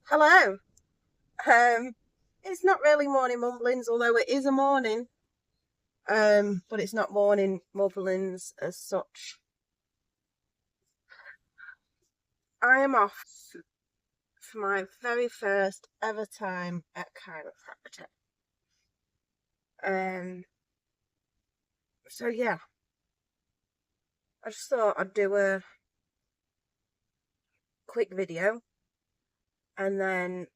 Hello. It's not really morning mumblings, although it is a morning. But it's not morning mumblings as such. I am off for my very first ever time at Chiropractor. So yeah, I just thought I'd do a quick video, and then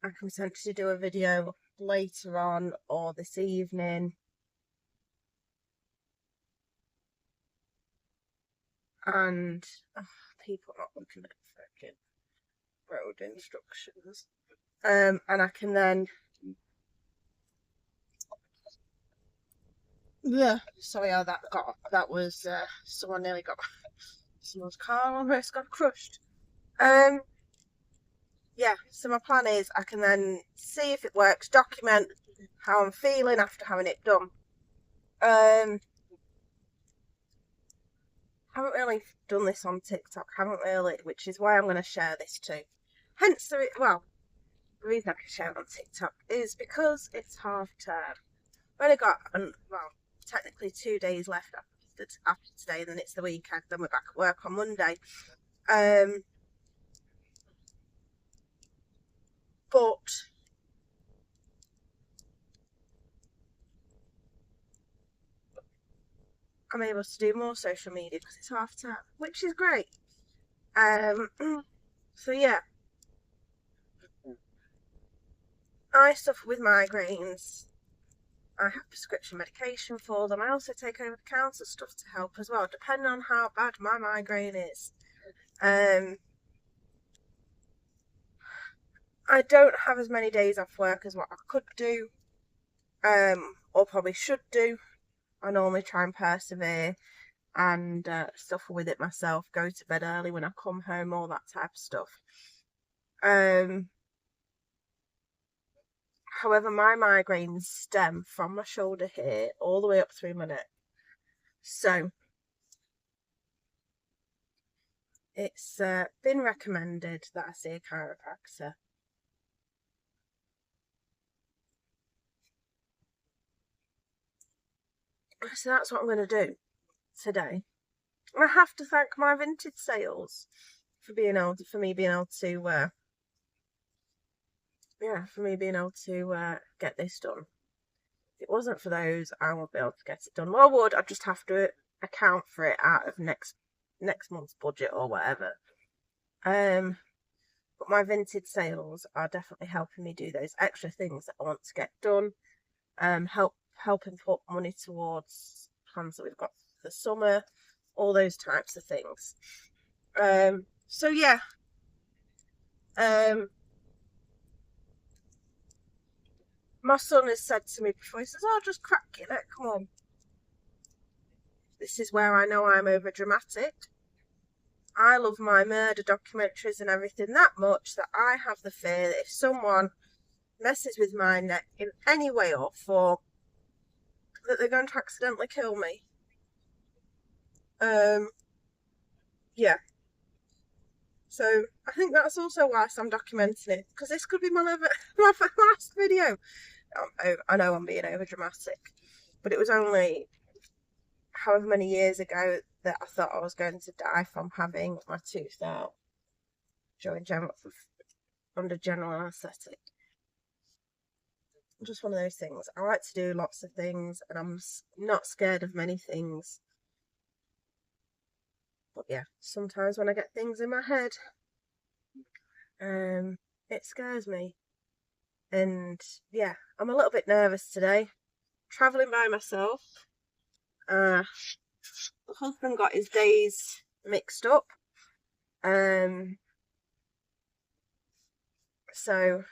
I can potentially do a video later on or this evening. And people not looking at freaking road instructions. And I can then, yeah, sorry how that was someone nearly got, someone's car almost got crushed. Yeah, so my plan is I can then see if it works, document how I'm feeling after having it done. Haven't really done this on TikTok, haven't really, which is why I'm going to share this too. Hence the reason I can share it on TikTok is because it's half term. I've only got technically 2 days left after today, and then it's the weekend. Then we're back at work on Monday. But I'm able to do more social media because it's half term, which is great. So yeah, I suffer with migraines. I have prescription medication for them. I also take over-the-counter stuff to help as well, depending on how bad my migraine is. I don't have as many days off work as what I could do, or probably should do. I normally try and persevere and suffer with it myself, go to bed early when I come home, all that type of stuff. However, my migraines stem from my shoulder here all the way up through my neck. So it's been recommended that I see a chiropractor. So that's what I'm going to do today. I have to thank my vintage sales for me being able to get this done. If it wasn't for those, I won't be able to get it done. Well, I would. I'd just have to account for it out of next month's budget or whatever. But my vintage sales are definitely helping me do those extra things that I want to get done. Helping put money towards plans that we've got for the summer, all those types of things. So yeah. My son has said to me before, he says, "Oh, just crack it, come on." This is where I know I'm over dramatic. I love my murder documentaries and everything that much that I have the fear that if someone messes with my neck in any way or form, that they're going to accidentally kill me. Yeah. So I think that's also why I'm documenting it, because this could be my last video. I know I'm being over dramatic, but it was only however many years ago that I thought I was going to die from having my tooth out under general anaesthetic. Just one of those things. I like to do lots of things, and I'm not scared of many things. But yeah, sometimes when I get things in my head, it scares me. And yeah, I'm a little bit nervous today. Travelling by myself. The husband got his days mixed up. So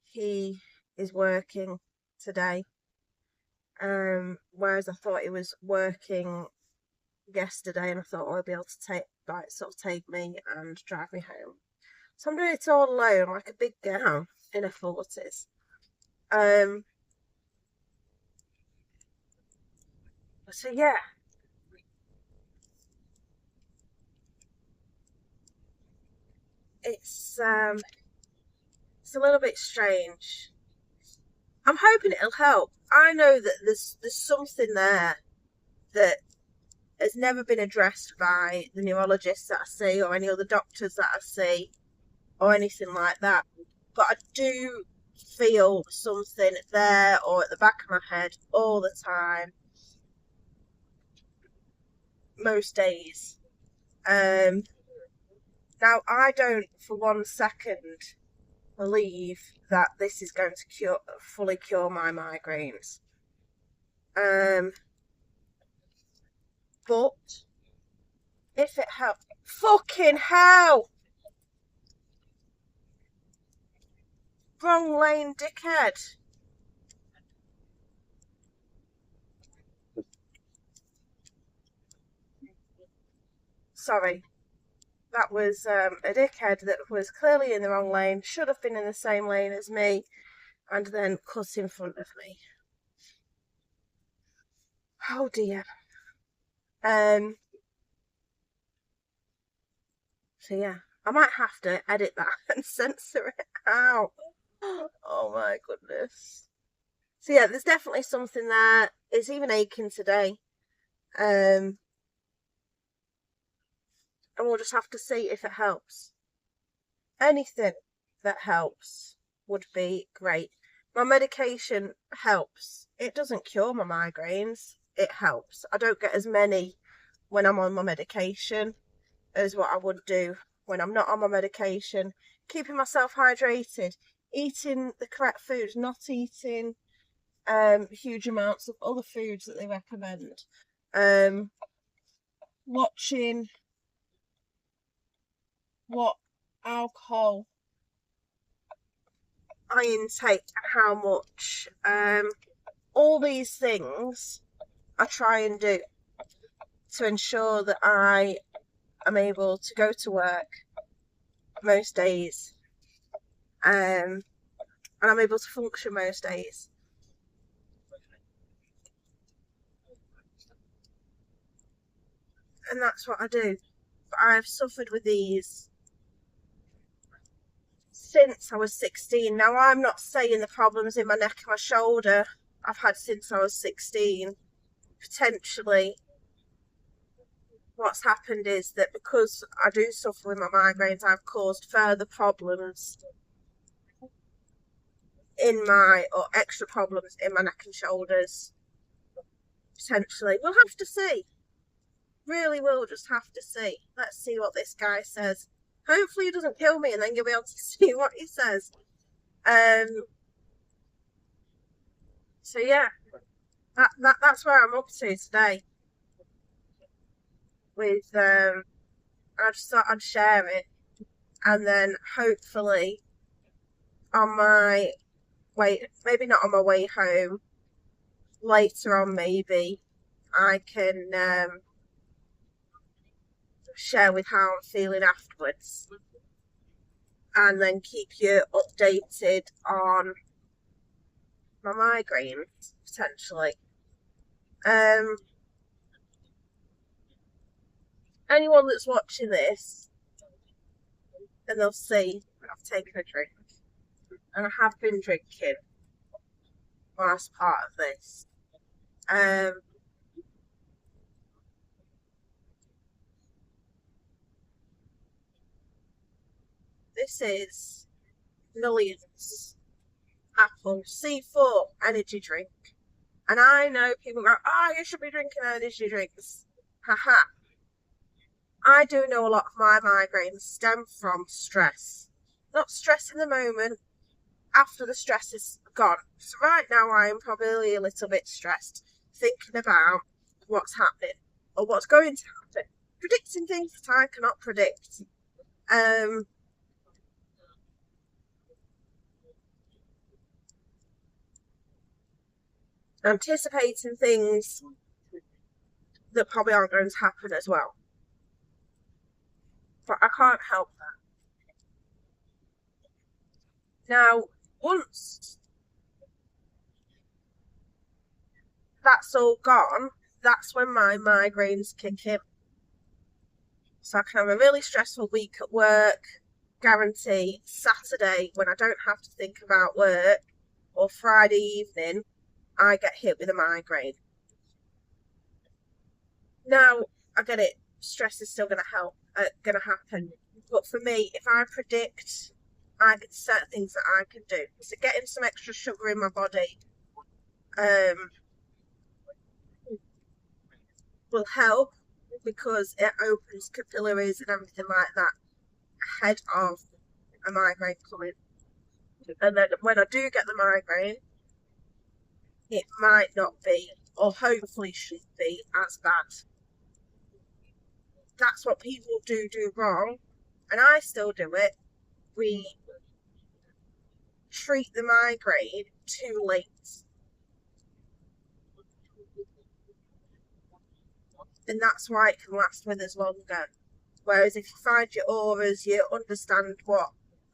he is working today, whereas I thought he was working yesterday, and I thought, oh, he'll be able to take me and drive me home. So I'm doing it all alone, like a big girl in her 40s. So yeah, it's a little bit strange. I'm hoping it'll help. I know that there's something there that has never been addressed by the neurologists that I see or any other doctors that I see or anything like that. But I do feel something there or at the back of my head all the time, most days. Now, I don't for 1 second believe that this is going to fully cure my migraines. But if it helps, fucking hell! Wrong lane, dickhead. Sorry. That was a dickhead that was clearly in the wrong lane, should have been in the same lane as me, and then cut in front of me. Oh dear. So yeah, I might have to edit that and censor it out. Oh my goodness. So yeah, there's definitely something there. It's even aching today. And we'll just have to see if it helps. Anything that helps would be great. My medication helps. It doesn't cure my migraines. It helps. I don't get as many when I'm on my medication as what I would do when I'm not on my medication. Keeping myself hydrated, eating the correct food, not eating huge amounts of other foods that they recommend. Watching what alcohol I intake, how much. All these things I try and do to ensure that I am able to go to work most days, and I'm able to function most days. And that's what I do. But I've suffered with these since I was 16. Now, I'm not saying the problems in my neck and my shoulder I've had since I was 16. Potentially, what's happened is that because I do suffer with my migraines, I've caused further problems or extra problems in my neck and shoulders. Potentially. We'll have to see. Really will just have to see. Let's see what this guy says. Hopefully he doesn't kill me and then you'll be able to see what he says. So yeah, that's where I'm up to today. I just thought I'd share it, and then hopefully on my way, maybe not on my way home, later on maybe I can share with how I'm feeling afterwards, and then keep you updated on my migraines potentially. Anyone that's watching this, and they'll see I've taken a drink, and I have been drinking last part of this. This is Millions Apple C4 energy drink. And I know people go, oh, you should be drinking energy drinks. Haha. I do know a lot of my migraines stem from stress. Not stress in the moment, after the stress is gone. So right now I am probably a little bit stressed, thinking about what's happening or what's going to happen. Predicting things that I cannot predict. anticipating things that probably aren't going to happen as well. But I can't help that. Now, once that's all gone, that's when my migraines kick in. So I can have a really stressful week at work, guarantee Saturday when I don't have to think about work, or Friday evening, I get hit with a migraine. Now, I get it, stress is still going to happen. But for me, if I predict, I can set things that I can do. So getting some extra sugar in my body will help because it opens capillaries and everything like that ahead of a migraine coming. And then when I do get the migraine, it might not be, or hopefully should be, as bad. That's what people do wrong, and I still do it. We treat the migraine too late. And that's why it can last with us longer. Whereas if you find your auras, you understand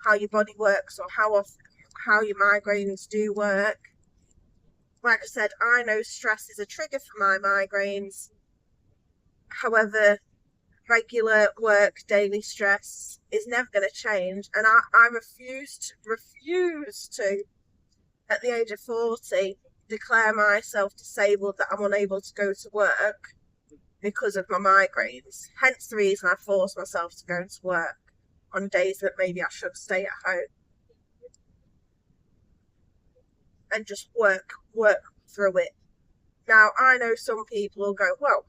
how your body works or how your migraines do work. Like I said, I know stress is a trigger for my migraines. However, regular work, daily stress is never going to change. And I refuse to, at the age of 40, declare myself disabled, that I'm unable to go to work because of my migraines. Hence the reason I force myself to go to work on days that maybe I should stay at home and just work through it. Now, I know some people will go, well,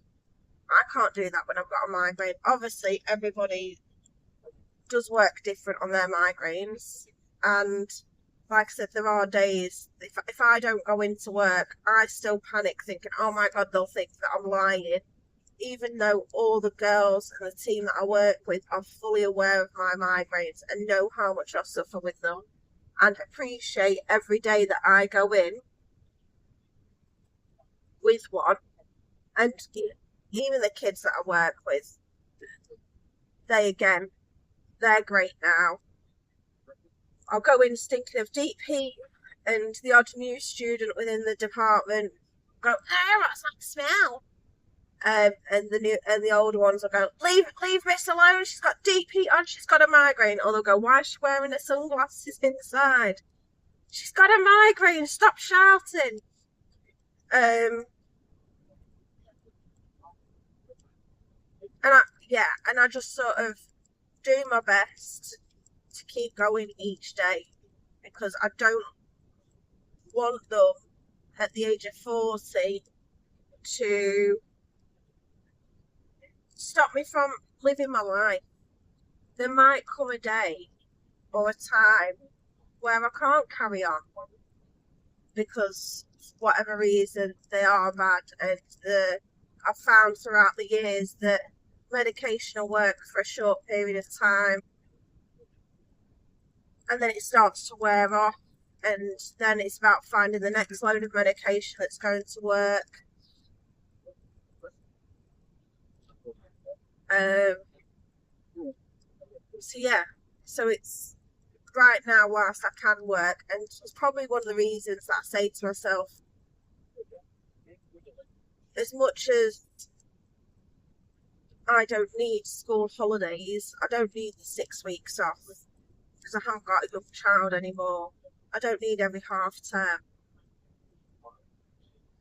I can't do that when I've got a migraine. Obviously, everybody does work different on their migraines. And like I said, there are days, if I don't go into work, I still panic thinking, oh my God, they'll think that I'm lying. Even though all the girls and the team that I work with are fully aware of my migraines and know how much I suffer with them and appreciate every day that I go in with one. And even the kids that I work with, they're great now. I'll go in stinking of deep heat, and the odd new student within the department go, "Oh, what's that smell?" And the older ones will go, "Leave Miss alone. She's got deep heat on. She's got a migraine." Or they'll go, "Why is she wearing her sunglasses inside? She's got a migraine. Stop shouting." And I just sort of do my best to keep going each day because I don't want them at the age of 40 to stop me from living my life. There might come a day or a time where I can't carry on because for whatever reason they are bad, and I've found throughout the years that medication will work for a short period of time and then it starts to wear off, and then it's about finding the next load of medication that's going to work. So yeah, so it's right now whilst I can work, and it's probably one of the reasons that I say to myself, as much as I don't need school holidays, I don't need the 6 weeks off because I haven't got a young child anymore. I don't need every half term.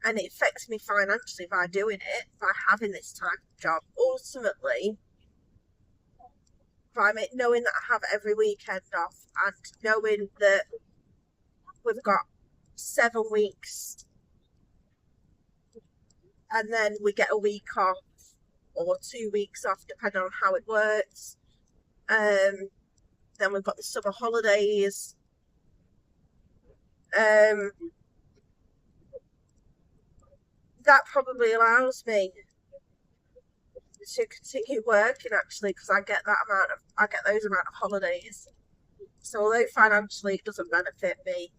And it affects me financially by doing it, by having this type of job. Ultimately, by knowing that I have every weekend off and knowing that we've got 7 weeks and then we get a week off or 2 weeks off, depending on how it works. Then we've got the summer holidays. That probably allows me to continue working actually, because I get those amount of holidays. So although financially it doesn't benefit me,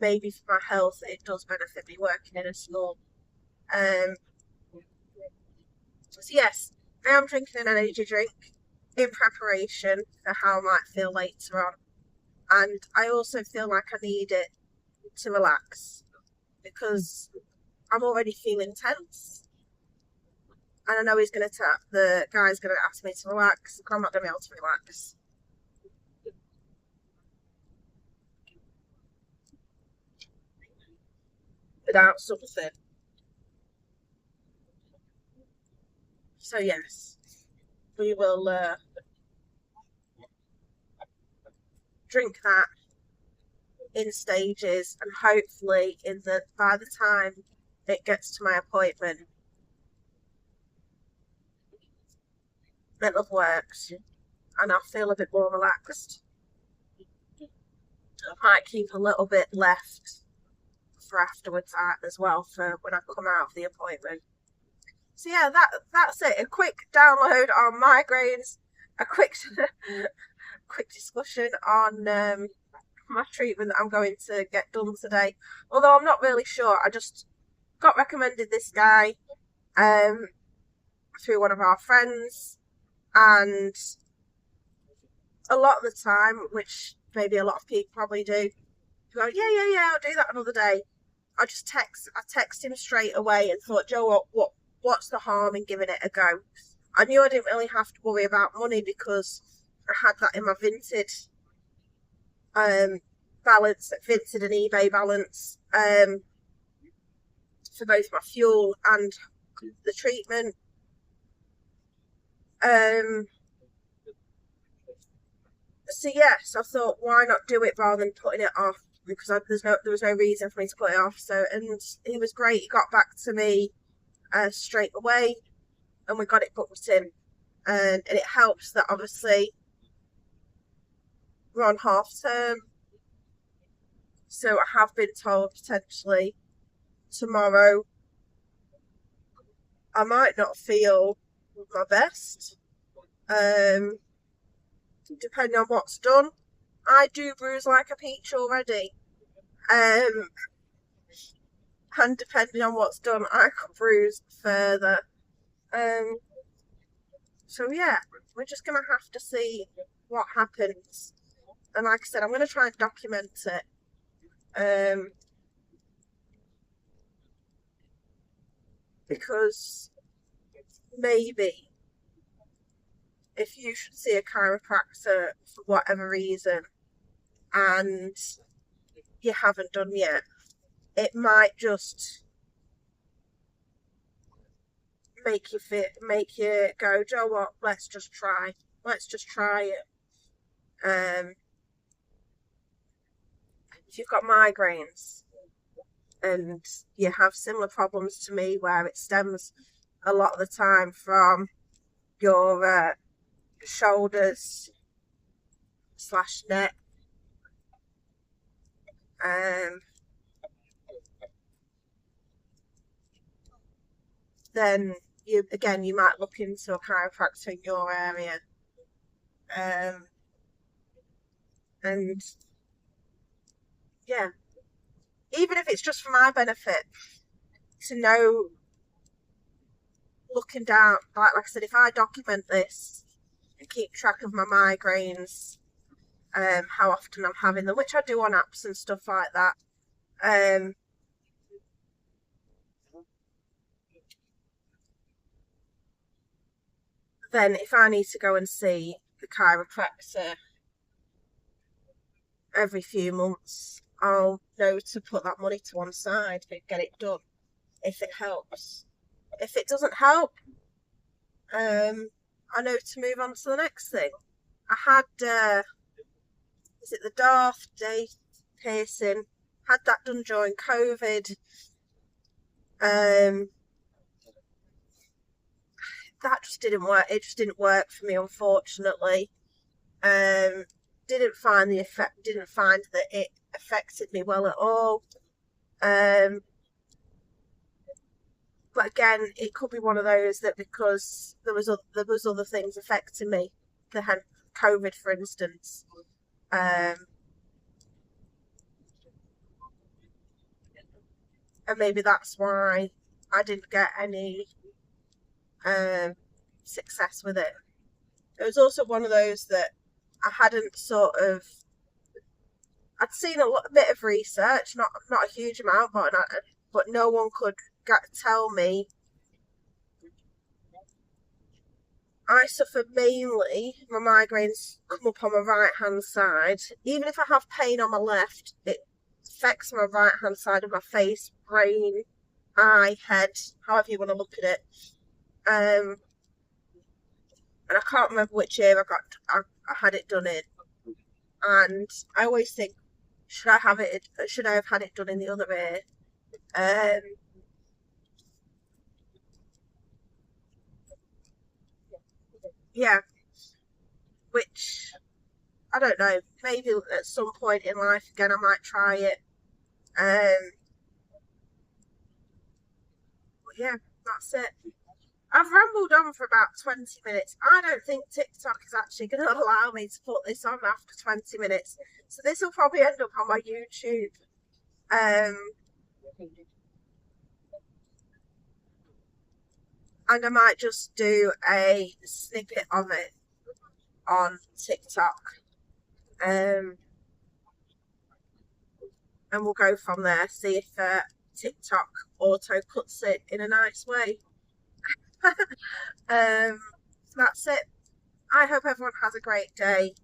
maybe for my health, it does benefit me working in a school. So yes, I am drinking an energy drink in preparation for how I might feel later on. And I also feel like I need it to relax because I'm already feeling tense. And I know the guy's going to ask me to relax, but I'm not going to be able to relax without something. So yes, we will drink that in stages, and hopefully by the time it gets to my appointment, it'll have worked and I'll feel a bit more relaxed. I might keep a little bit left for afterwards as well for when I come out of the appointment. So yeah, that's it. A quick download on migraines, a quick quick discussion on my treatment that I'm going to get done today. Although I'm not really sure. I just got recommended this guy through one of our friends, and a lot of the time, which maybe a lot of people probably do, go, yeah, I'll do that another day. I text him straight away and thought, Joe, what's the harm in giving it a go? I knew I didn't really have to worry about money because I had that in my Vinted balance, Vinted and eBay balance, for both my fuel and the treatment. So yes, I thought, why not do it rather than putting it off? Because there was no reason for me to put it off. So, and he was great. He got back to me straight away, and we got it booked in. And it helps that obviously we're on half term, so I have been told potentially tomorrow I might not feel my best. Depending on what's done. I do bruise like a peach already. And depending on what's done, I could bruise further. So yeah, we're just gonna have to see what happens. And like I said, I'm gonna try and document it. Because maybe if you should see a chiropractor for whatever reason and you haven't done yet, it might just make you go, Joe, what? Let's just try it. If you've got migraines and you have similar problems to me, where it stems a lot of the time from your shoulders / neck, then you might look into a chiropractor in your area. And yeah, even if it's just for my benefit to know, looking down, like I said, if I document this and keep track of my migraines, how often I'm having them, which I do on apps and stuff like that, then if I need to go and see the chiropractor every few months, I'll know to put that money to one side and get it done if it helps. If it doesn't help, I know to move on to the next thing. I had is it the Darth Day piercing? Had that done during COVID. That just didn't work. It just didn't work for me, unfortunately. Didn't find that it affected me well at all. But again, it could be one of those that because there was other things affecting me, the COVID, for instance. and maybe that's why I didn't get any success with it. It was also one of those that I hadn't sort of, I'd seen a bit of research, not a huge amount, but no one could tell me. I suffer mainly, my migraines come up on my right hand side. Even if I have pain on my left, it affects my right hand side of my face, brain, eye, head, however you want to look at it. And I can't remember which ear I had it done in. And I always think, should I have had it done in the other ear? Yeah, which I don't know. Maybe at some point in life again, I might try it. But yeah, that's it. I've rambled on for about 20 minutes. I don't think TikTok is actually going to allow me to put this on after 20 minutes. So this will probably end up on my YouTube. And I might just do a snippet of it on TikTok. And we'll go from there, see if TikTok auto cuts it in a nice way. That's it. I hope everyone has a great day.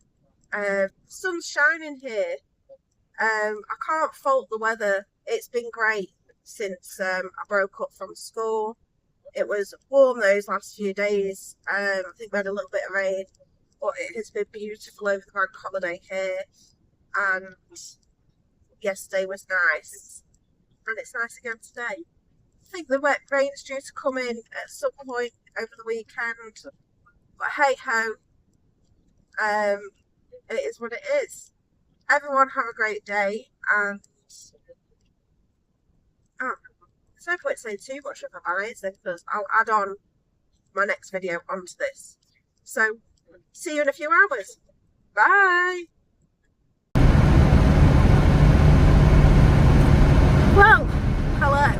Sun's shining here. I can't fault the weather. It's been great since I broke up from school. It was warm those last few days. I think we had a little bit of rain, but it has been beautiful over the bank holiday here. And yesterday was nice, and it's nice again today. I think the wet rain's due to come in at some point over the weekend, but hey ho, it is what it is. Everyone have a great day, and there's no point saying too much of it, is there? Because I'll add on my next video onto this. So see you in a few hours. Bye. Well, hello.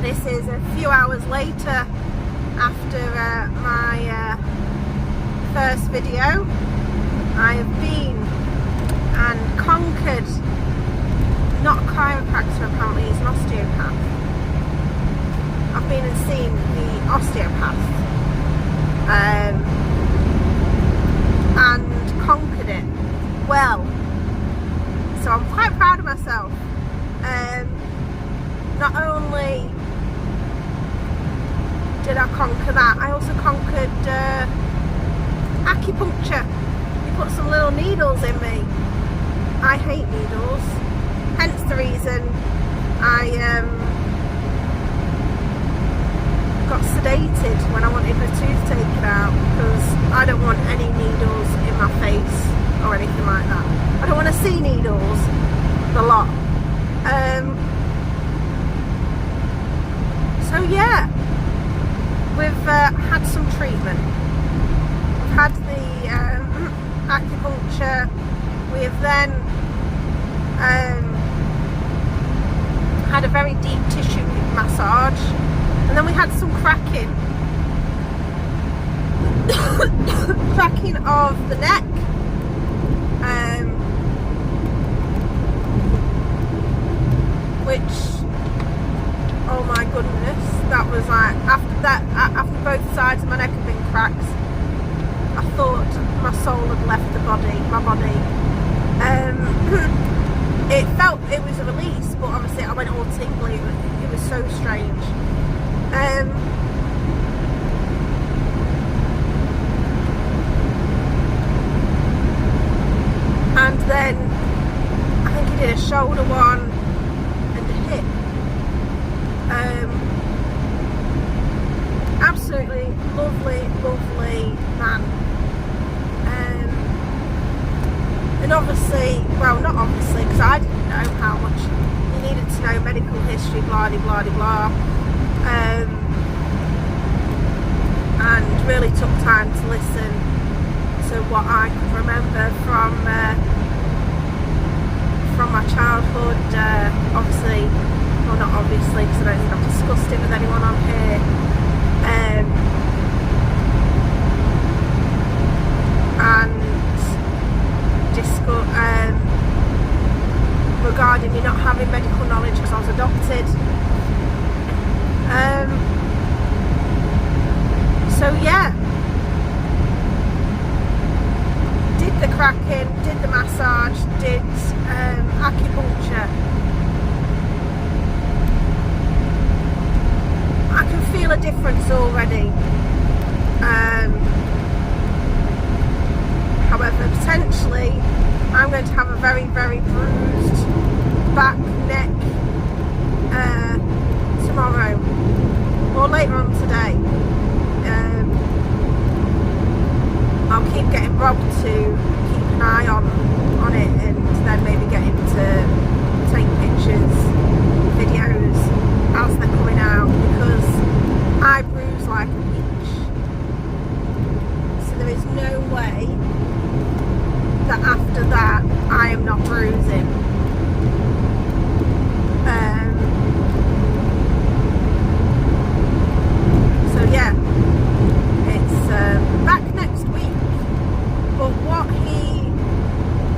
This is a few hours later after my first video. I have been and conquered, not a chiropractor apparently, he's an osteopath. I've been and seen the osteopath and conquered it well. So I'm quite proud of myself. Not only did I conquer that, I also conquered acupuncture. He put some little needles in me. I hate needles, hence the reason I got sedated when I wanted my tooth taken out, because I don't want any needles in my face or anything like that. I don't want to see needles a lot. So yeah, we've had some treatment. We've had the acupuncture. We have then had a very deep tissue massage, and then we had some cracking cracking of the neck, which, oh my goodness, that was like, after both sides of my neck had been cracked, I thought my soul had left my body. It was a release, but obviously I went all tingly. It was so strange. And then I think he did a shoulder one and a hip. Absolutely lovely man. And obviously, well, not obviously, because I didn't know how much you needed to know, medical history, blah de blah de blah, and really took time to listen to what I could remember from my childhood. Obviously well, not obviously, because I don't think I've discussed it with anyone on here. Regarding me not having medical knowledge because I was adopted. So yeah, did the cracking, did the massage, did acupuncture. I can feel a difference already. However, potentially I'm going to have a very, very bruised back, neck tomorrow or later on today. I'll keep getting Rob to keep an eye on it, and then maybe get him to take pictures, videos as they're coming out, because I bruise like a peach. So there is no way that after that I am not bruising. So yeah, it's back next week. But what he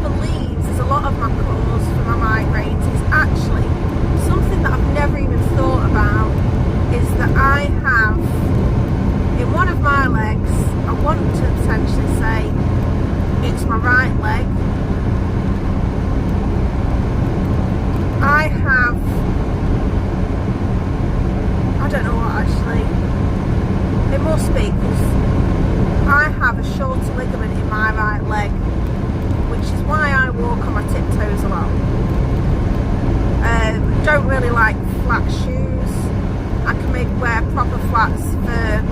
believes is a lot of my cause for my migraines is actually something that I've never even thought about, is that I have in one of my legs, I want to potentially say it's my right leg, I have, I don't know what actually, it must be, because I have a shorter ligament in my right leg, which is why I walk on my tiptoes a lot. Don't really like flat shoes. I can maybe wear proper flats for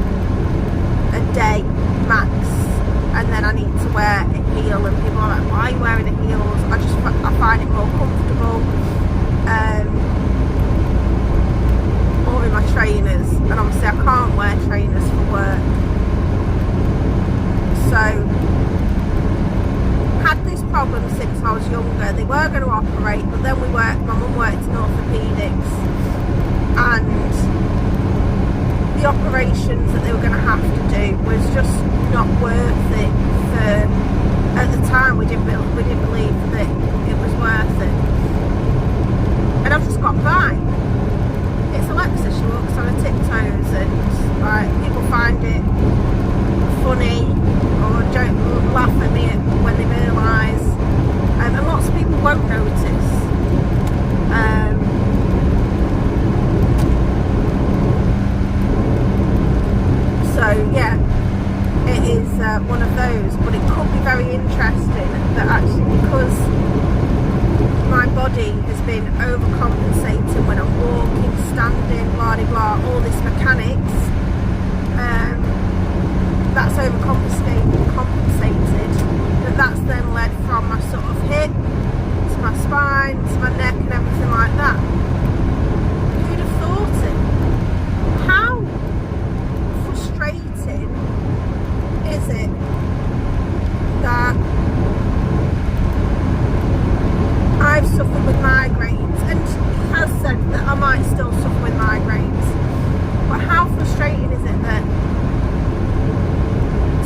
a day max, and then I need to wear a heel, and people are like, why are you wearing the heels? I find it more comfortable. Or in my trainers, and obviously I can't wear trainers for work. So, had this problem since I was younger. They were going to operate, but then my mum worked in orthopaedics, and the operations that they were going to have to do was just not worth it. At the time, we didn't believe that it was worth it, and I've just got by. It's Alexa, she walks on her tiptoes, and like, people find it funny or joke, laugh at me when they realise, and lots of people won't notice. So yeah, it is one of those, but it could be very interesting that actually, because my body has been overcompensating when I'm walking, standing, blah blah blah, all this mechanics, that's overcompensated, that's then led from my sort of hip to my spine to my neck and everything like that. Who'd have thought it? How frustrating is it that I've suffered with migraines, and he has said that I might still suffer with migraines, but how frustrating is it that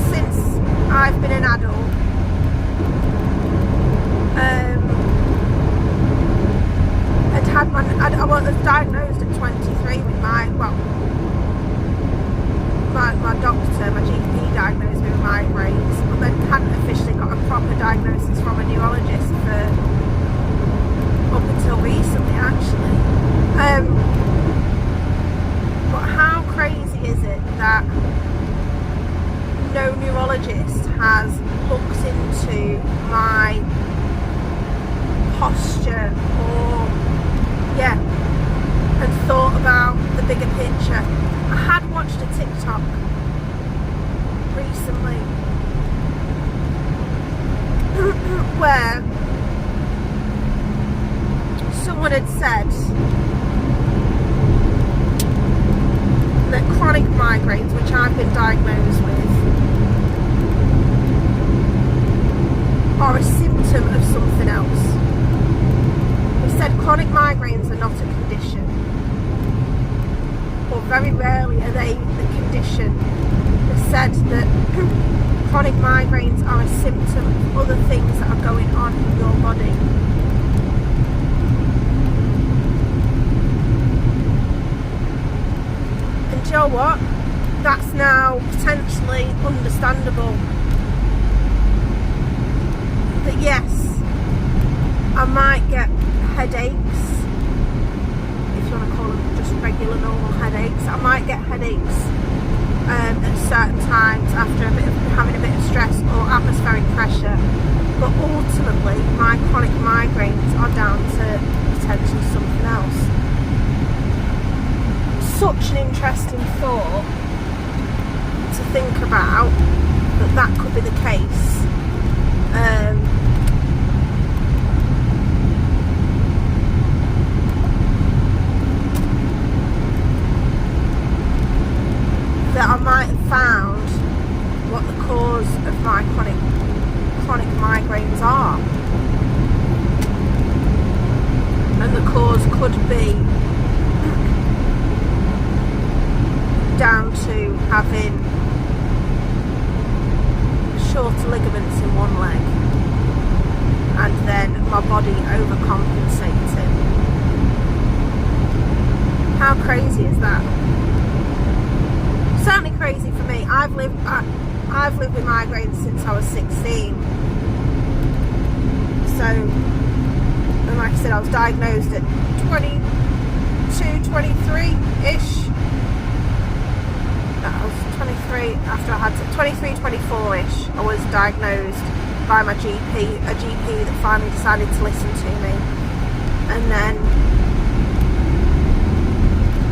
since I've been an adult, I was diagnosed at 23 with my doctor, my GP diagnosed me with migraines, but then hadn't officially got a proper diagnosis from a neurologist for up until recently actually. But how crazy is it that no neurologist has looked into my posture or and thought about the bigger picture. I had watched a TikTok recently where someone had said that chronic migraines, which I've been diagnosed with, are a symptom of something else. He said chronic migraines are not a condition. chronic migraines are a symptom of other things that are going on in your body. And do you know what? That's now potentially understandable. That yes, I might get headaches, if you want to call them just regular normal headaches. I might get headaches at certain times after having a bit of stress or atmospheric pressure, but ultimately my chronic migraines are down to potentially something else. Such an interesting thought to think about, that could be the case. That I might have found what the cause of my chronic migraines are, and the cause could be down to having shorter ligaments in one leg, and then my body overcompensating. How crazy is that? Certainly crazy for me. I've lived with migraines since I was 16. So, and like I said, I was diagnosed at 22, 23-ish. I was 23 after I had 23, 24-ish. I was diagnosed by my GP, a GP that finally decided to listen to me. And then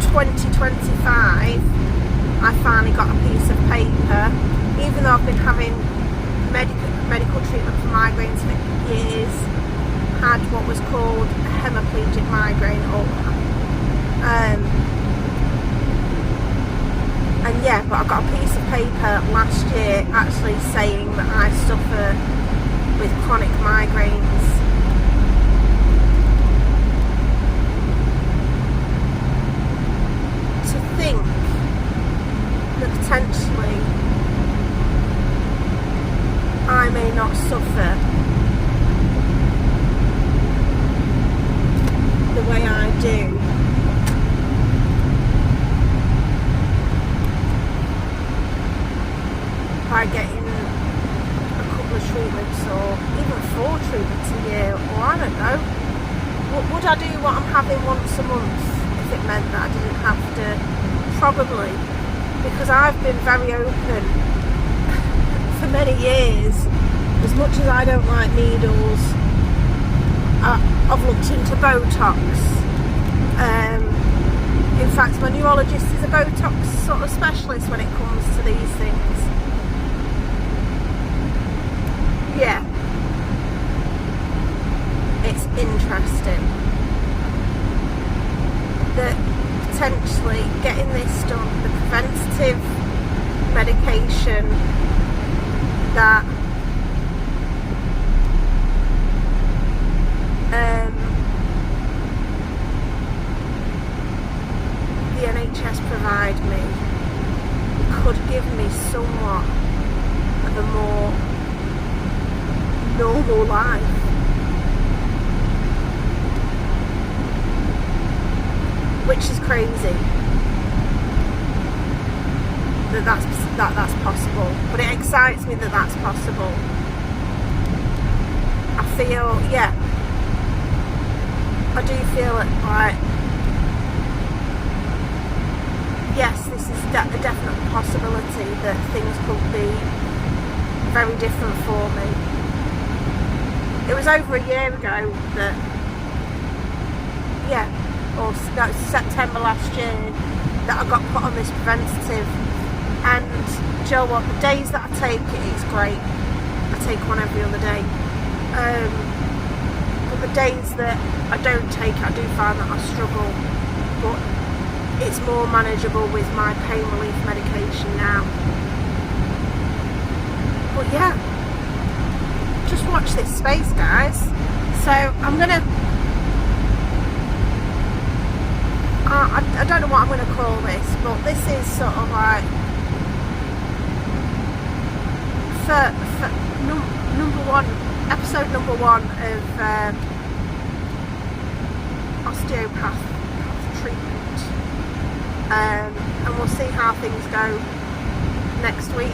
2025, I finally got a piece of paper, even though I've been having medical treatment for migraines for years, had what was called a hemiplegic migraine, and yeah, but I got a piece of paper last year actually saying that I suffer with chronic migraines. To think that potentially I may not suffer the way I do by getting a couple of treatments or even 4 treatments a year, or I don't know. Would I do what I'm having once a month if it meant that I didn't have to? Probably. Because I've been very open for many years. As much as I don't like needles, I've looked into Botox. In fact, my neurologist is a Botox sort of specialist when it comes to these things. Yeah, it's interesting that potentially getting this done, the preventative medication that the NHS provide me could give me somewhat of a more normal life. Which is crazy that's possible, but it excites me that that's possible. I feel, yeah, I do feel like, yes, this is a definite possibility that things could be very different for me. It was over a year ago that, yeah, or no, September last year, that I got put on this preventative. And do you know what, the days that I take it, it's great. I take one every other day. But the days that I don't take it, I do find that I struggle. But it's more manageable with my pain relief medication now. But yeah, just watch this space, guys. So I'm gonna, I don't know what I'm going to call this, but this is sort of like episode number one of Osteopath treatment, and we'll see how things go next week.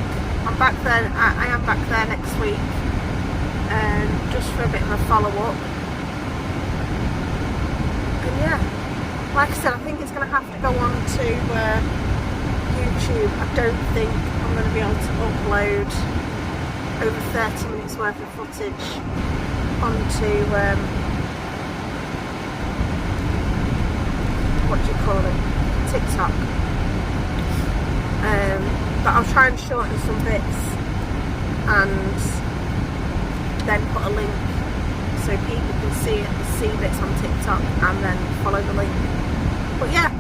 I'm back there. I am back there next week, just for a bit of a follow-up. And yeah, like I said, I think it's going to have to go on to YouTube. I don't think I'm going to be able to upload over 30 minutes worth of footage onto what do you call it, TikTok. But I'll try and shorten some bits and then put a link so people can see bits on TikTok and then follow the link. But yeah,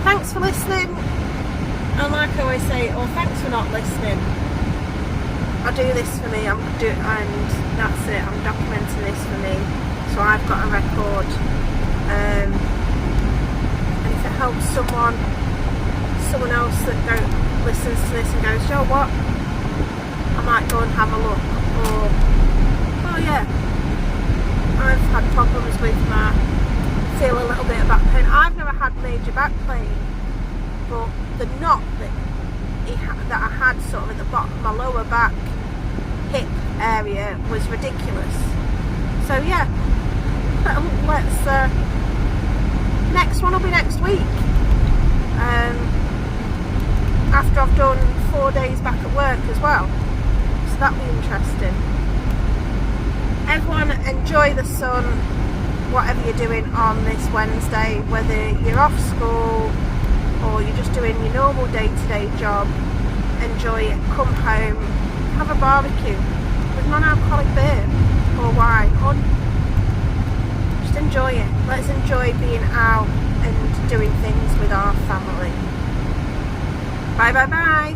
thanks for listening, and like I always say, or thanks for not listening. I do this for me, and that's it, I'm documenting this for me, so I've got a record, and if it helps someone else that listens to this and goes, you know what, I might go and have a look, or, oh yeah, I've had problems with feel a little bit of back pain. I've never had major back pain, but the knot that I had sort of at the bottom, my lower back hip area, was ridiculous. So yeah, let's next one will be next week, after I've done 4 days back at work as well, so that'll be interesting. Everyone enjoy the sun, whatever you're doing on this Wednesday, whether you're off school or you're just doing your normal day-to-day job. Enjoy it, come home, have a barbecue with non-alcoholic beer or wine, or just enjoy it. Let's enjoy being out and doing things with our family. Bye bye bye.